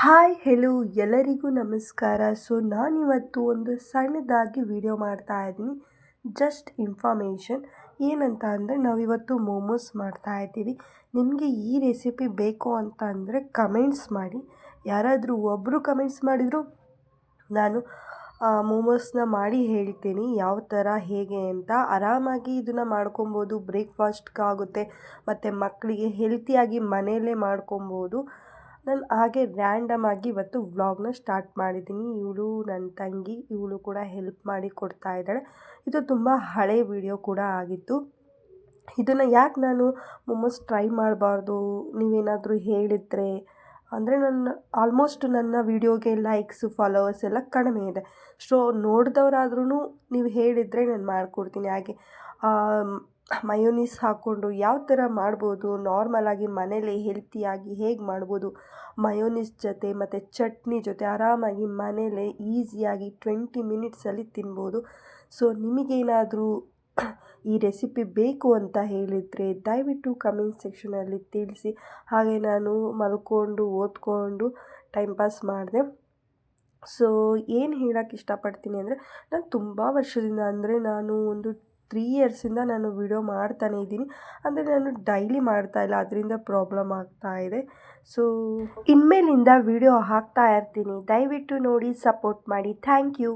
Hi hello ಎಲ್ಲರಿಗೂ ನಮಸ್ಕಾರ. ನಾನಿವತ್ತು ಒಂದು ಸಣ್ಣದಾಗಿ ವಿಡಿಯೋ ಮಾಡ್ತಾ ಇದ್ದೀನಿ. ಜಸ್ಟ್ ಇನ್ಫಾರ್ಮೇಷನ್ ಏನಂತ ಅಂದರೆ ನಾವಿವತ್ತು ಮೋಮೋಸ್ ಮಾಡ್ತಾ ಇದ್ದೀವಿ. ನಿಮಗೆ ಈ ರೆಸಿಪಿ ಬೇಕು ಅಂತ ಅಂದರೆ ಕಮೆಂಟ್ಸ್ ಮಾಡಿ. ಯಾರಾದರೂ ಒಬ್ಬರು ಕಮೆಂಟ್ಸ್ ಮಾಡಿದರೂ ನಾನು ಮೋಮೋಸ್ನ ಮಾಡಿ ಹೇಳ್ತೀನಿ ಯಾವ ಥರ ಹೇಗೆ ಅಂತ. ಆರಾಮಾಗಿ ಇದನ್ನು ಮಾಡ್ಕೊಬೋದು, ಬ್ರೇಕ್ಫಾಸ್ಟ್ಗಾಗುತ್ತೆ ಮತ್ತು ಮಕ್ಕಳಿಗೆ ಹೆಲ್ತಿಯಾಗಿ ಮನೆಯಲ್ಲೇ ಮಾಡ್ಕೊಬೋದು. ನಾನು ಹಾಗೆ ರ್ಯಾಂಡಮಾಗಿ ಇವತ್ತು ವ್ಲಾಗ್ನ ಸ್ಟಾರ್ಟ್ ಮಾಡಿದ್ದೀನಿ. ಇವಳು ನನ್ನ ತಂಗಿ, ಇವಳು ಕೂಡ ಹೆಲ್ಪ್ ಮಾಡಿ ಕೊಡ್ತಾ ಇದ್ದಾಳೆ. ಇದು ತುಂಬ ಹಳೆ ವಿಡಿಯೋ ಕೂಡ ಆಗಿತ್ತು. ಇದನ್ನು ಯಾಕೆ ನಾನು ಮೋಮೋಸ್ ಟ್ರೈ ಮಾಡಬಾರ್ದು ನೀವೇನಾದರೂ ಹೇಳಿದರೆ ಅಂದರೆ ಆಲ್ಮೋಸ್ಟ್ ನನ್ನ ವೀಡಿಯೋಗೆ ಲೈಕ್ಸು ಫಾಲೋವರ್ಸ್ ಎಲ್ಲ ಕಡಿಮೆ ಇದೆ. ನೋಡಿದವರಾದ್ರೂ ನೀವು ಹೇಳಿದರೆ ನಾನು ಮಾಡಿಕೊಡ್ತೀನಿ. ಹಾಗೆ ಮಯೋನೀಸ್ ಹಾಕ್ಕೊಂಡು ಯಾವ ಥರ ಮಾಡ್ಬೋದು, ನಾರ್ಮಲಾಗಿ ಮನೇಲಿ ಹೆಲ್ತಿಯಾಗಿ ಹೇಗೆ ಮಾಡ್ಬೋದು, ಮಯೋನೀಸ್ ಜೊತೆ ಮತ್ತು ಚಟ್ನಿ ಜೊತೆ ಆರಾಮಾಗಿ ಮನೇಲೇ ಈಸಿಯಾಗಿ 20 ಮಿನಿಟ್ಸಲ್ಲಿ ತಿನ್ಬೋದು. ನಿಮಗೇನಾದರೂ ಈ ರೆಸಿಪಿ ಬೇಕು ಅಂತ ಹೇಳಿದರೆ ದಯವಿಟ್ಟು ಕಮೆಂಟ್ ಸೆಕ್ಷನಲ್ಲಿ ತಿಳಿಸಿ. ಹಾಗೆ ನಾನು ಮಲ್ಕೊಂಡು ಓದ್ಕೊಂಡು ಟೈಮ್ ಪಾಸ್ ಮಾಡಿದೆ. ಏನು ಹೇಳೋಕ್ಕೆ ಇಷ್ಟಪಡ್ತೀನಿ ಅಂದರೆ ನಾನು ತುಂಬ ವರ್ಷದಿಂದ ಅಂದರೆ ನಾನು ಒಂದು 3 ಇಯರ್ಸಿಂದ ನಾನು ವಿಡಿಯೋ ಮಾಡ್ತಾನೇ ಇದ್ದೀನಿ. ಅಂದರೆ ನಾನು ಡೈಲಿ ಮಾಡ್ತಾಯಿಲ್ಲ, ಅದರಿಂದ ಪ್ರಾಬ್ಲಮ್ ಆಗ್ತಾಯಿದೆ. ಇನ್ಮೇಲಿಂದ ವಿಡಿಯೋ ಹಾಕ್ತಾ ಇರ್ತೀನಿ. ದಯವಿಟ್ಟು ನೋಡಿ ಸಪೋರ್ಟ್ ಮಾಡಿ. Thank you.